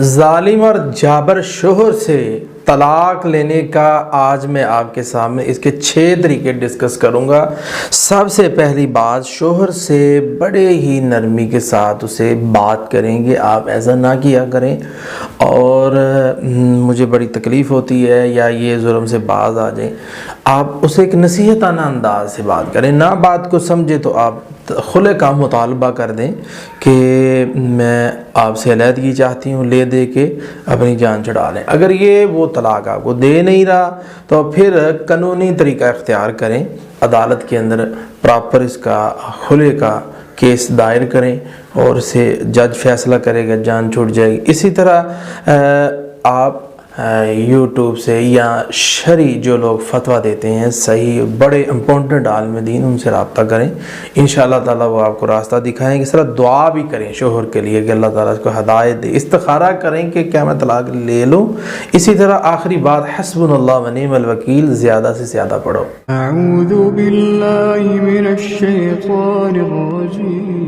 ظالم اور جابر شوہر سے طلاق لینے کا آج میں آپ کے سامنے اس کے 6 طریقے ڈسکس کروں گا۔ سب سے پہلی بات، شوہر سے بڑے ہی نرمی کے ساتھ اسے بات کریں گے، آپ ایسا نہ کیا کریں اور مجھے بڑی تکلیف ہوتی ہے یا یہ ظلم سے باز آ جائیں۔ آپ اسے ایک نصیحتانہ انداز سے بات کریں، نہ بات کو سمجھے تو آپ خلع کا مطالبہ کر دیں کہ میں آپ سے علیحدگی چاہتی ہوں، لے دے کے اپنی جان چھڑا لیں۔ اگر یہ وہ طلاق آپ کو دے نہیں رہا تو پھر قانونی طریقہ اختیار کریں، عدالت کے اندر پراپر اس کا خلع کا کیس دائر کریں اور اسے جج فیصلہ کرے گا، جان چھوٹ جائے گی۔ اسی طرح آپ یوٹیوب سے یا شرعی جو لوگ فتویٰ دیتے ہیں، صحیح بڑے امپورٹنٹ عالم دین، ان سے رابطہ کریں، انشاءاللہ تعالیٰ وہ آپ کو راستہ دکھائیں گے۔ اس طرح دعا بھی کریں شوہر کے لیے کہ اللہ تعالیٰ اس کو ہدایت دے، استخارہ کریں کہ کیا میں طلاق لے لوں۔ اسی طرح آخری بات، حسبنا اللہ و نعم الوکیل زیادہ سے زیادہ پڑھو۔ اعوذ باللہ من الشیطان الرجیم۔